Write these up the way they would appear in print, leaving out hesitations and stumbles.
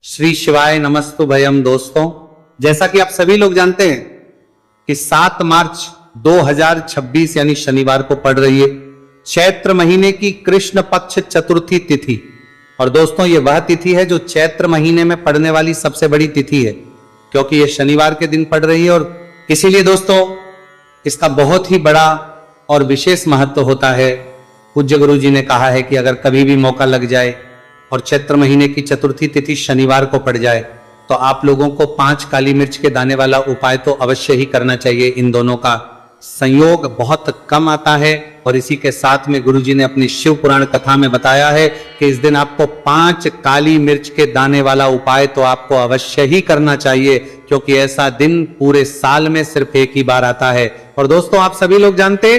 श्री शिवाय नमस्तु भयम। दोस्तों, जैसा कि आप सभी लोग जानते हैं कि 7 मार्च 2026 यानी शनिवार को पड़ रही है चैत्र महीने की कृष्ण पक्ष चतुर्थी तिथि। और दोस्तों, ये वह तिथि है जो चैत्र महीने में पड़ने वाली सबसे बड़ी तिथि है, क्योंकि ये शनिवार के दिन पड़ रही है। और इसीलिए दोस्तों, इसका बहुत ही बड़ा और विशेष महत्व होता है। पूज्य गुरु जी ने कहा है कि अगर कभी भी मौका लग जाए और चैत्र महीने की चतुर्थी तिथि शनिवार को पड़ जाए तो आप लोगों को 5 काली मिर्च के दाने वाला उपाय तो अवश्य ही करना चाहिए। इन दोनों का संयोग बहुत कम आता है। और इसी के साथ में गुरुजी ने अपनी शिव पुराण कथा में बताया है कि इस दिन आपको 5 काली मिर्च के दाने वाला उपाय तो आपको अवश्य ही करना चाहिए, क्योंकि ऐसा दिन पूरे साल में सिर्फ एक ही बार आता है। और दोस्तों, आप सभी लोग जानते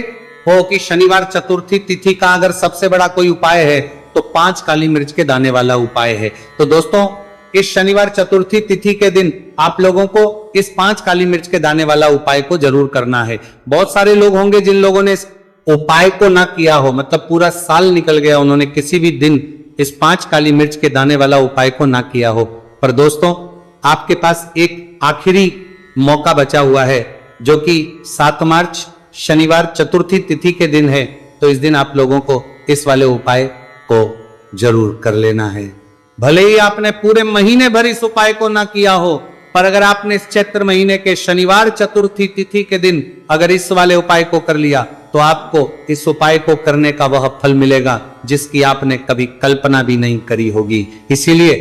हो कि शनिवार चतुर्थी तिथि का अगर सबसे बड़ा कोई उपाय है तो 5 काली मिर्च के दाने वाला उपाय है। तो दोस्तों, इस शनिवार चतुर्थी तिथि के दिन आप लोगों को इस 5 काली मिर्च के दाने वाला उपाय को जरूर करना है। बहुत सारे लोग होंगे जिन लोगों ने इस उपाय को ना किया हो, मतलब पूरा साल निकल गया, उन्होंने किसी भी दिन इस 5 काली मिर्च के दाने वाला उपाय को ना किया हो। पर दोस्तों, आपके पास एक आखिरी मौका बचा हुआ है, जो कि 7 मार्च शनिवार चतुर्थी तिथि के दिन है। तो इस दिन आप लोगों को इस वाले उपाय को जरूर कर लेना है। भले ही आपने पूरे महीने भर इस उपाय को ना किया हो, पर अगर आपने इस चैत्र महीने के शनिवार चतुर्थी तिथि के दिन अगर इस वाले उपाय को कर लिया तो आपको इस उपाय को करने का वह फल मिलेगा जिसकी आपने कभी कल्पना भी नहीं करी होगी। इसीलिए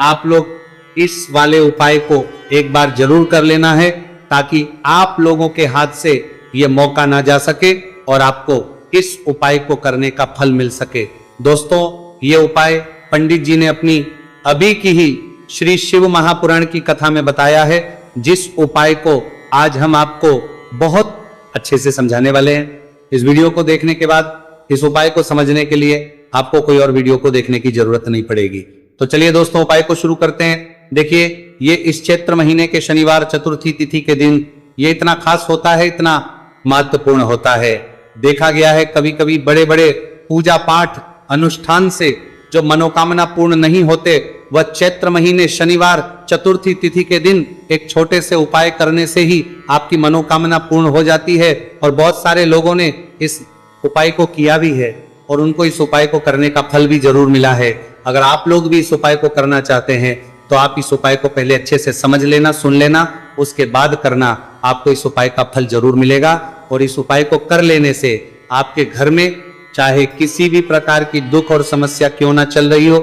आप लोग इस वाले उपाय को एक बार जरूर कर लेना है, ताकि आप लोगों के हाथ से यह मौका ना जा सके और आपको इस उपाय को करने का फल मिल सके। दोस्तों, ये उपाय पंडित जी ने अपनी अभी की ही श्री शिव महापुराण की कथा में बताया है, जिस उपाय को आज हम आपको बहुत अच्छे से समझाने वाले हैं। इस वीडियो को देखने के बाद इस उपाय को समझने के लिए आपको कोई और वीडियो को देखने की जरूरत नहीं पड़ेगी। तो चलिए दोस्तों, उपाय को शुरू करते हैं। देखिए, ये इस चैत्र महीने के शनिवार चतुर्थी तिथि के दिन ये इतना खास होता है, इतना महत्वपूर्ण होता है। देखा गया है कभी कभी बड़े बड़े पूजा पाठ अनुष्ठान से जो मनोकामना पूर्ण नहीं होते, वह चैत्र महीने शनिवार चतुर्थी तिथि के दिन एक छोटे से उपाय करने से ही आपकी मनोकामना पूर्ण हो जाती है। और बहुत सारे लोगों ने इस उपाय को किया भी है और उनको इस उपाय को करने का फल भी जरूर मिला है। अगर आप लोग भी इस उपाय को करना चाहते हैं तो आप इस उपाय को पहले अच्छे से समझ लेना, सुन लेना, उसके बाद करना। आपको इस उपाय का फल जरूर मिलेगा। और इस उपाय को कर लेने से आपके घर में चाहे किसी भी प्रकार की दुख और समस्या क्यों ना चल रही हो,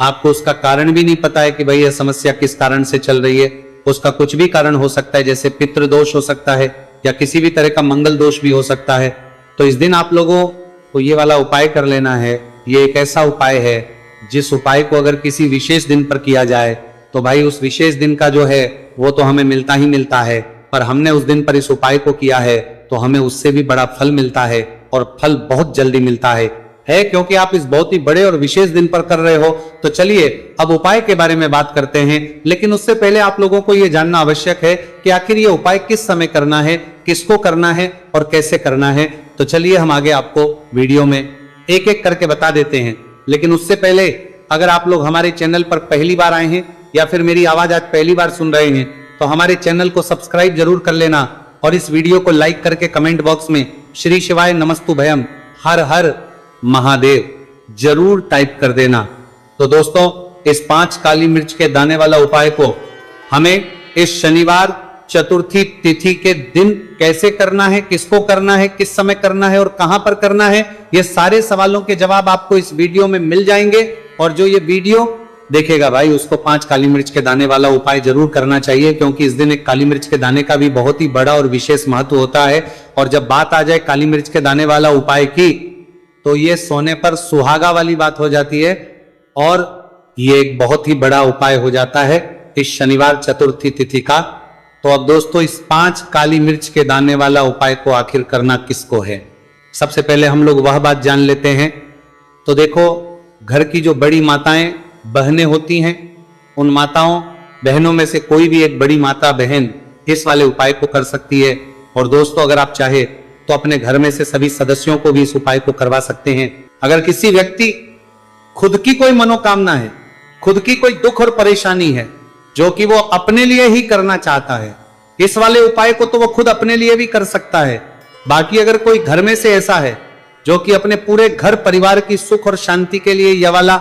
आपको उसका कारण भी नहीं पता है कि भाई यह समस्या किस कारण से चल रही है, उसका कुछ भी कारण हो सकता है, जैसे पितृदोष हो सकता है या किसी भी तरह का मंगल दोष भी हो सकता है। तो इस दिन आप लोगों को ये वाला उपाय कर लेना है। ये एक ऐसा उपाय है जिस उपाय को अगर किसी विशेष दिन पर किया जाए तो भाई उस विशेष दिन का जो है वो तो हमें मिलता ही मिलता है, पर हमने उस दिन पर इस उपाय को किया है तो हमें उससे भी बड़ा फल मिलता है, और फल बहुत जल्दी मिलता है क्योंकि आप इस बहुत ही बड़े और विशेष दिन पर कर रहे हो। तो चलिए अब उपाय के बारे में बात करते हैं, लेकिन उससे पहले आप लोगों को यह जानना आवश्यक है कि आखिर ये उपाय किस समय करना है, किसको करना है और कैसे करना है। तो चलिए हम आगे आपको वीडियो में एक एक करके बता देते हैं। लेकिन उससे पहले अगर आप लोग हमारे चैनल पर पहली बार आए हैं या फिर मेरी आवाज आज पहली बार सुन रहे हैं तो हमारे चैनल को सब्सक्राइब जरूर कर लेना, और इस वीडियो को लाइक करके कमेंट बॉक्स में श्री शिवाय नमस्तु भयम हर हर महादेव जरूर टाइप कर देना। तो दोस्तों, इस 5 काली मिर्च के दाने वाला उपाय को हमें इस शनिवार चतुर्थी तिथि के दिन कैसे करना है, किसको करना है, किस समय करना है और कहां पर करना है, ये सारे सवालों के जवाब आपको इस वीडियो में मिल जाएंगे। और जो ये वीडियो देखेगा भाई, उसको 5 काली मिर्च के दाने वाला उपाय जरूर करना चाहिए, क्योंकि इस दिन एक काली मिर्च के दाने का भी बहुत ही बड़ा और विशेष महत्व होता है। और जब बात आ जाए काली मिर्च के दाने वाला उपाय की, तो ये सोने पर सुहागा वाली बात हो जाती है, और ये एक बहुत ही बड़ा उपाय हो जाता है इस शनिवार चतुर्थी तिथि का। तो अब दोस्तों, इस 5 काली मिर्च के दाने वाला उपाय को आखिर करना किसको है, सबसे पहले हम लोग वह बात जान लेते हैं। तो देखो, घर की जो बड़ी माताएं बहनें होती हैं, उन माताओं बहनों में से कोई भी एक बड़ी माता बहन इस वाले उपाय को कर सकती है। और दोस्तों, अगर आप चाहे तो अपने घर में से सभी सदस्यों को भी इस उपाय को करवा सकते हैं। अगर किसी व्यक्ति खुद की कोई मनोकामना है खुद की कोई दुख और परेशानी है जो कि वो अपने लिए ही करना चाहता है, इस वाले उपाय को तो वो खुद अपने लिए भी कर सकता है। बाकी अगर कोई घर में से ऐसा है जो कि अपने पूरे घर परिवार की सुख और शांति के लिए यह वाला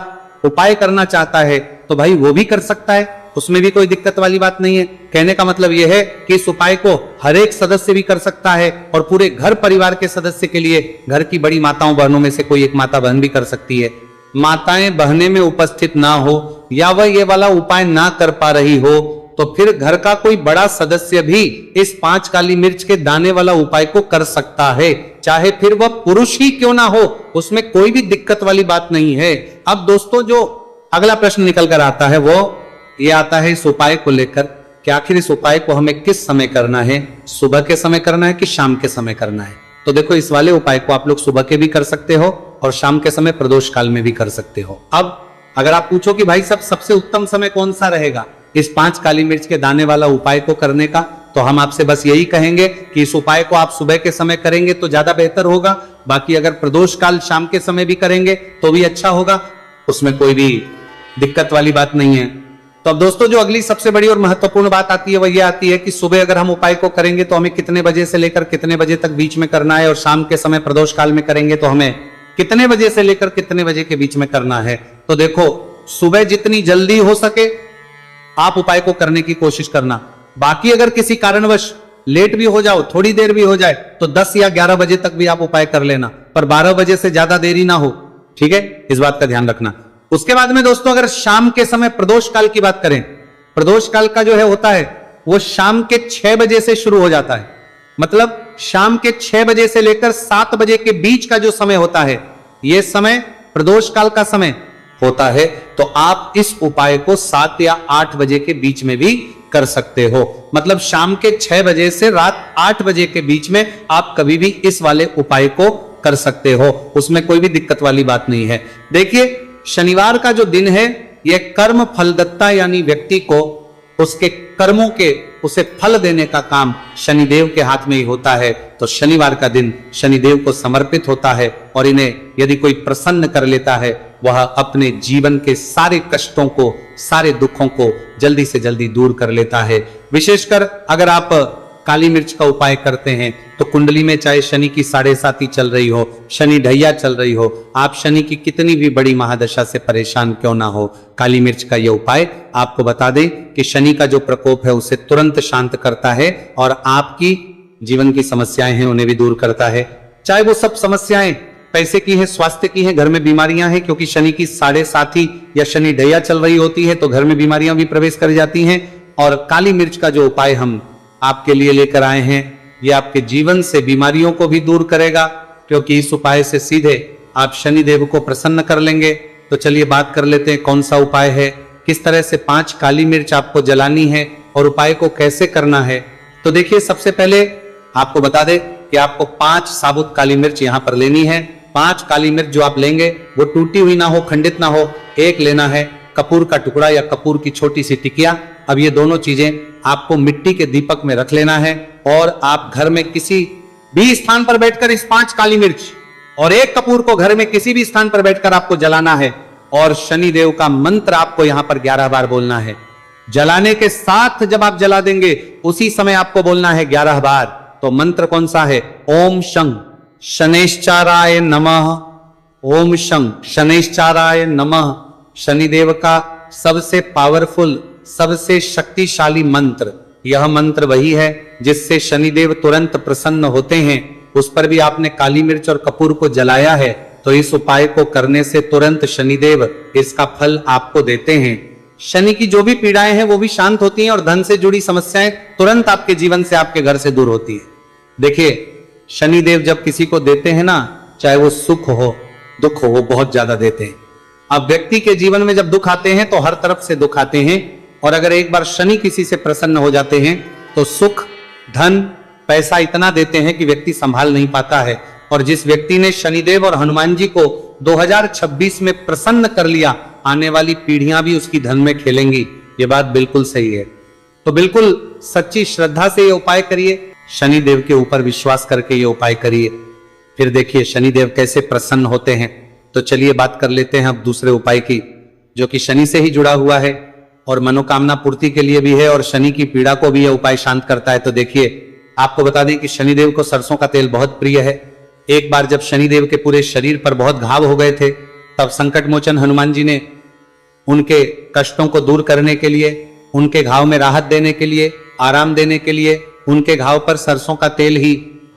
उपाय करना चाहता है तो भाई वो भी कर सकता है, उसमें भी कोई दिक्कत वाली बात नहीं है। कहने का मतलब यह है कि इस उपाय को हर एक सदस्य भी कर सकता है और पूरे घर परिवार के सदस्य के लिए घर की बड़ी माताओं बहनों में से कोई एक माता बहन भी कर सकती है। माताएं बहनें में उपस्थित ना हो या वह ये वाला उपाय ना कर पा रही हो तो फिर घर का कोई बड़ा सदस्य भी इस 5 काली मिर्च के दाने वाला उपाय को कर सकता है, चाहे फिर वह पुरुष ही क्यों ना हो, उसमें कोई भी दिक्कत वाली बात नहीं है। अब दोस्तों जो अगला प्रश्न निकल कर आता है वो ये आता है इस उपाय को लेकर कि आखिर इस उपाय को हमें किस समय करना है, सुबह के समय करना है कि शाम के समय करना है। तो देखो इस वाले उपाय को आप लोग सुबह के भी कर सकते हो और शाम के समय प्रदोष काल में भी कर सकते हो। अब अगर आप पूछो कि भाई सबसे उत्तम समय कौन सा रहेगा इस 5 काली मिर्च के दाने वाला उपाय को करने का, तो हम आपसे बस यही कहेंगे कि इस उपाय को आप सुबह के समय करेंगे तो ज्यादा बेहतर होगा। बाकी अगर प्रदोष काल शाम के समय भी करेंगे तो भी अच्छा होगा, उसमें कोई भी दिक्कत वाली बात नहीं है। तो अब दोस्तों जो अगली सबसे बड़ी और महत्वपूर्ण बात आती है वह यह आती है कि सुबह अगर हम उपाय को करेंगे तो हमें कितने बजे से लेकर कितने बजे तक बीच में करना है, और शाम के समय प्रदोष काल में करेंगे तो हमें कितने बजे से लेकर कितने बजे के बीच में करना है। तो देखो सुबह जितनी जल्दी हो सके आप उपाय को करने की कोशिश करना। बाकी अगर किसी कारणवश लेट भी हो जाओ, थोड़ी देर भी हो जाए तो 10 या 11 बजे तक भी आप उपाय कर लेना, पर 12 बजे से ज्यादा देरी ना हो, ठीक है, इस बात का ध्यान रखना। उसके बाद में दोस्तों अगर शाम के समय प्रदोष काल की बात करें, प्रदोष काल का जो है होता है वो शाम के 6 बजे से शुरू हो जाता है, मतलब शाम के 6 बजे से लेकर 7 बजे के बीच का जो समय होता है यह समय प्रदोष काल का समय होता है। तो आप इस उपाय को 7 या 8 बजे के बीच में भी कर सकते हो, मतलब शाम के 6 बजे से रात 8 बजे के बीच में आप कभी भी इस वाले उपाय को कर सकते हो, उसमें कोई भी दिक्कत वाली बात नहीं है। देखिए शनिवार का जो दिन है यह कर्म फलदत्ता यानी व्यक्ति को उसके कर्मों के उसे फल देने का काम शनिदेव के हाथ में ही होता है। तो शनिवार का दिन शनिदेव को समर्पित होता है और इन्हें यदि कोई प्रसन्न कर लेता है वह अपने जीवन के सारे कष्टों को, सारे दुखों को जल्दी से जल्दी दूर कर लेता है। विशेषकर अगर आप काली मिर्च का उपाय करते हैं तो कुंडली में चाहे शनि की 7.5 चल रही हो, शनि ढैया चल रही हो, आप शनि की कितनी भी बड़ी महादशा से परेशान क्यों ना हो, काली मिर्च का यह उपाय आपको बता दें कि शनि का जो प्रकोप है उसे तुरंत शांत करता है और आपकी जीवन की समस्याएं हैं उन्हें भी दूर करता है। चाहे वो सब समस्याएं पैसे की है, स्वास्थ्य की है, घर में बीमारियां हैं, क्योंकि शनि की 7.5 या शनि ढैया चल रही होती है तो घर में बीमारियां भी प्रवेश कर जाती हैं। और काली मिर्च का जो उपाय हम आपके लिए लेकर आए हैं यह आपके जीवन से बीमारियों को भी दूर करेगा, क्योंकि इस उपाय से सीधे आप शनि देव को प्रसन्न कर लेंगे। तो चलिए बात कर लेते हैं कौन सा उपाय है, किस तरह से 5 काली मिर्च आपको जलानी है और उपाय को कैसे करना है। तो देखिए सबसे पहले आपको बता दें कि आपको 5 साबुत काली मिर्च यहां पर लेनी है। 5 काली मिर्च जो आप लेंगे वो टूटी हुई ना हो, खंडित ना हो। एक लेना है कपूर का टुकड़ा या कपूर की छोटी सी टिकिया। अब ये दोनों चीजें आपको मिट्टी के दीपक में रख लेना है और आप घर में किसी भी स्थान पर बैठकर इस 5 काली मिर्च और एक कपूर को घर में किसी भी स्थान पर बैठकर आपको जलाना है और शनि देव का मंत्र आपको यहां पर 11 बार बोलना है। जलाने के साथ जब आप जला देंगे उसी समय आपको बोलना है 11 बार। तो मंत्र कौन सा है? ओम शं शनैश्चराय नमः, ओम शं शनैश्चराय नमः। शनिदेव का सबसे पावरफुल, सबसे शक्तिशाली मंत्र, यह मंत्र वही है जिससे शनिदेव तुरंत प्रसन्न होते हैं। उस पर भी आपने काली मिर्च और कपूर को जलाया है, तो इस उपाय को करने से तुरंत शनिदेव इसका फल आपको देते हैं। शनि की जो भी पीड़ाएं हैं वो भी शांत होती हैं और धन से जुड़ी समस्याएं तुरंत आपके जीवन से, आपके घर से दूर होती है। देखिए शनिदेव जब किसी को देते हैं ना, चाहे वो सुख हो दुख हो, वो बहुत ज्यादा देते हैं। अब व्यक्ति के जीवन में जब दुख आते हैं तो हर तरफ से दुख आते हैं, और अगर एक बार शनि किसी से प्रसन्न हो जाते हैं तो सुख, धन, पैसा इतना देते हैं कि व्यक्ति संभाल नहीं पाता है। और जिस व्यक्ति ने शनिदेव और हनुमान जी को 2026 में प्रसन्न कर लिया, आने वाली पीढ़ियां भी उसकी धन में खेलेंगी। ये बात बिल्कुल सही है। तो बिल्कुल सच्ची श्रद्धा से ये उपाय करिए, शनिदेव के ऊपर विश्वास करके ये उपाय करिए, फिर देखिए शनिदेव कैसे प्रसन्न होते हैं। तो चलिए बात कर लेते हैं अब दूसरे उपाय की। जो कि शनि से ही जुड़ा हुआ है और मनोकामना पूर्ति के लिए भी है और शनि की पीड़ा को भी यह उपाय शांत करता है। तो देखिए, आपको बता दें कि शनिदेव को सरसों का तेल बहुत प्रिय है। एक बार जब शनिदेव के पूरे शरीर पर बहुत घाव हो गए थे, तब संकट मोचन हनुमान जी ने उनके कष्टों को दूर करने के लिए, उनके घाव में राहत देने के लिए, आराम देने के लिए उनके घाव पर सरसों का तेल ही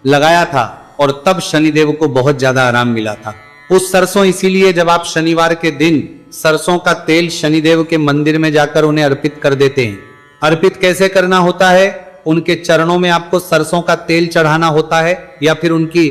लगाया था और तब शनिदेव को बहुत ज्यादा आराम मिला था। उस सरसों इसीलिए जब आप शनिवार के दिन सरसों का तेल शनिदेव के मंदिर में जाकर उन्हें अर्पित कर देते हैं। अर्पित कैसे करना होता है? उनके चरणों में आपको सरसों का तेल चढ़ाना होता है या फिर उनकी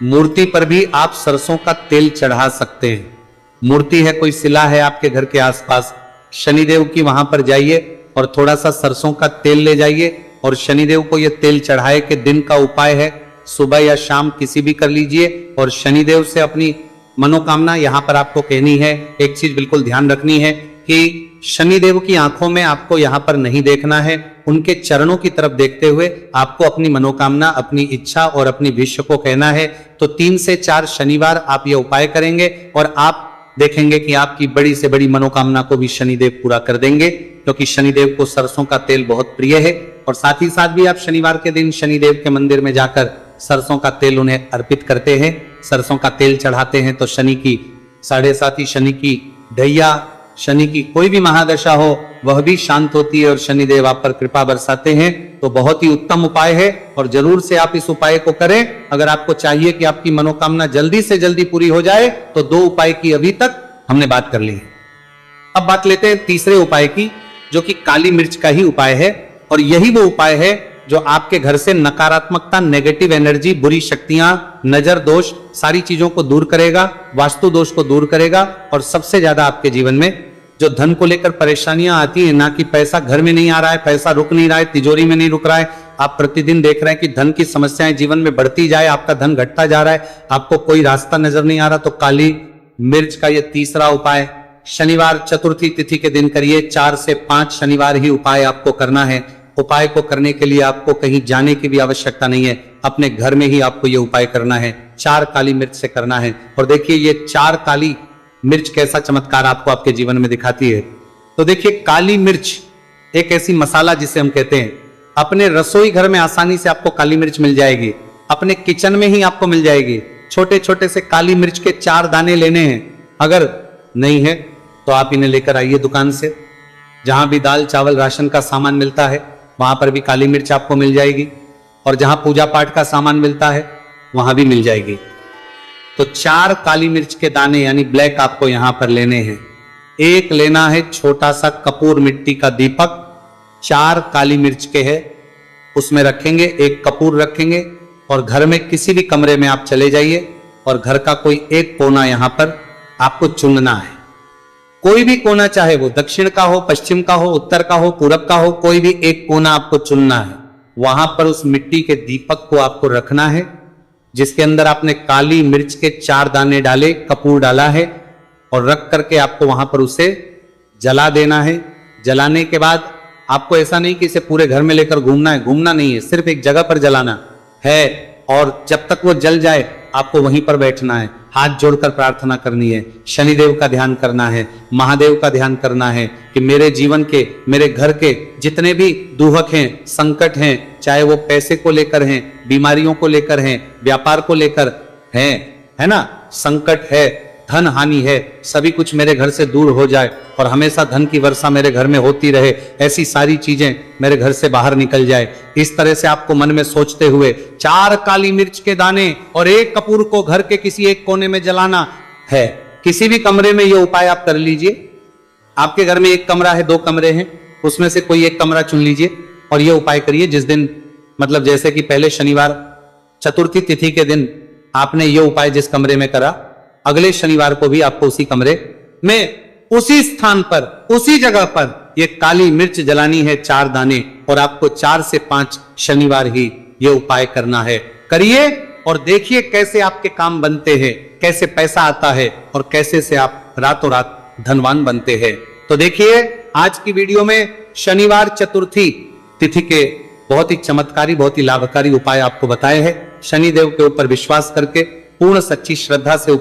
मूर्ति पर भी आप सरसों का तेल चढ़ा सकते हैं। मूर्ति है, कोई शिला है आपके घर के आसपास, शनिदेव की, वहां पर जाइए और थोड़ा सा सरसों का तेल ले जाइए और शनिदेव को यह तेल चढ़ाए के दिन का उपाय है, सुबह या शाम किसी भी कर लीजिए और शनिदेव से अपनी मनोकामना यहां पर आपको कहनी है। एक चीज बिल्कुल ध्यान रखनी है कि शनिदेव की आंखों में आपको यहां पर नहीं देखना है, उनके चरणों की तरफ देखते हुए आपको अपनी मनोकामना, अपनी इच्छा और अपनी विश्व को कहना है। तो 3 से 4 शनिवार आप ये उपाय करेंगे और आप देखेंगे कि आपकी बड़ी से बड़ी मनोकामना को भी शनिदेव पूरा कर देंगे, क्योंकि शनिदेव को सरसों का तेल बहुत प्रिय है। और साथ ही साथ भी आप शनिवार के दिन शनिदेव के मंदिर में जाकर सरसों का तेल उन्हें अर्पित करते हैं, सरसों का तेल चढ़ाते हैं, तो शनि की 7.5 शनि की ढैया, शनि की कोई भी महादशा हो वह भी शांत होती है और शनिदेव आप पर कृपा बरसाते हैं। तो बहुत ही उत्तम उपाय है और जरूर से आप इस उपाय को करें। अगर आपको चाहिए कि आपकी मनोकामना जल्दी से जल्दी पूरी हो जाए तो 2 उपाय की अभी तक हमने बात कर ली है। अब बात लेते हैं तीसरे उपाय की, जो कि काली मिर्च का ही उपाय है और यही वो उपाय है जो आपके घर से नकारात्मकता, नेगेटिव एनर्जी, बुरी शक्तियां, नजर दोष, सारी चीजों को दूर करेगा, वास्तु दोष को दूर करेगा और सबसे ज्यादा आपके जीवन में जो धन को लेकर परेशानियां आती है ना, कि पैसा घर में नहीं आ रहा है, पैसा रुक नहीं रहा है, तिजोरी में नहीं रुक रहा है, आप प्रतिदिन देख रहे हैं कि धन की समस्याएं जीवन में बढ़ती जाए, आपका धन घटता जा रहा है, आपको कोई रास्ता नजर नहीं आ रहा, तो काली मिर्च का यह तीसरा उपाय शनिवार चतुर्थी तिथि के दिन करिए। 4 से 5 शनिवार ही उपाय आपको करना है। उपाय को करने के लिए आपको कहीं जाने की भी आवश्यकता नहीं है, अपने घर में ही आपको यह उपाय करना है। 4 काली मिर्च से करना है और देखिए ये 4 काली मिर्च कैसा चमत्कार आपको आपके जीवन में दिखाती है। तो देखिए, काली मिर्च एक ऐसी मसाला जिसे हम कहते हैं, अपने रसोई घर में आसानी से आपको काली मिर्च मिल जाएगी, अपने किचन में ही आपको मिल जाएगी। छोटे छोटे से काली मिर्च के 4 दाने लेने हैं। अगर नहीं है तो आप इन्हें लेकर आइए दुकान से, जहां भी दाल चावल राशन का सामान मिलता है वहां पर भी काली मिर्च आपको मिल जाएगी और जहां पूजा पाठ का सामान मिलता है वहां भी मिल जाएगी। तो 4 काली मिर्च के दाने यानी ब्लैक आपको यहां पर लेने हैं। एक लेना है छोटा सा कपूर मिट्टी का दीपक, 4 काली मिर्च के है, उसमें रखेंगे, एक कपूर रखेंगे और घर में किसी भी कमरे में आप चले जाइए और घर का कोई एक कोना यहां पर आपको चुनना है। कोई भी कोना, चाहे वो दक्षिण का हो, पश्चिम का हो, उत्तर का हो, पूरब का हो, कोई भी एक कोना आपको चुनना है। वहां पर उस मिट्टी के दीपक को आपको रखना है, जिसके अंदर आपने काली मिर्च के 4 दाने डाले, कपूर डाला है और रख करके आपको वहां पर उसे जला देना है। जलाने के बाद आपको ऐसा नहीं कि इसे पूरे घर में लेकर घूमना है, घूमना नहीं है, सिर्फ एक जगह पर जलाना है और जब तक वो जल जाए आपको वहीं पर बैठना है, हाथ जोड़कर प्रार्थना करनी है, शनिदेव का ध्यान करना है, महादेव का ध्यान करना है कि मेरे जीवन के, मेरे घर के जितने भी दुहक हैं, संकट हैं, चाहे वो पैसे को लेकर हैं, बीमारियों को लेकर हैं, व्यापार को लेकर हैं, है ना, संकट है, धन हानि है, सभी कुछ मेरे घर से दूर हो जाए और हमेशा धन की वर्षा मेरे घर में होती रहे, ऐसी सारी चीजें मेरे घर से बाहर निकल जाए। इस तरह से आपको मन में सोचते हुए 4 काली मिर्च के दाने और एक कपूर को घर के किसी एक कोने में जलाना है। किसी भी कमरे में यह उपाय आप कर लीजिए। आपके घर में एक कमरा है, 2 कमरे हैं, उसमें से कोई एक कमरा चुन लीजिए और यह उपाय करिए। जिस दिन, मतलब जैसे कि पहले शनिवार चतुर्थी तिथि के दिन आपने यह उपाय जिस कमरे में करा, अगले शनिवार को भी आपको उसी कमरे में, उसी स्थान पर, उसी जगह पर ये काली मिर्च जलानी है 4 दाने और आपको 4 से 5 शनिवार ही ये उपाय करना है। करिए और देखिए कैसे आपके काम बनते हैं, कैसे पैसा आता है और कैसे से आप रातों रात धनवान बनते हैं। तो देखिए, आज की वीडियो में शनिवार चतुर्थी तिथि के बहुत ही चमत्कारी, बहुत ही लाभकारी उपाय आपको बताए हैं। शनिदेव के ऊपर विश्वास करके, पूर्ण सच्ची श्रद्धा से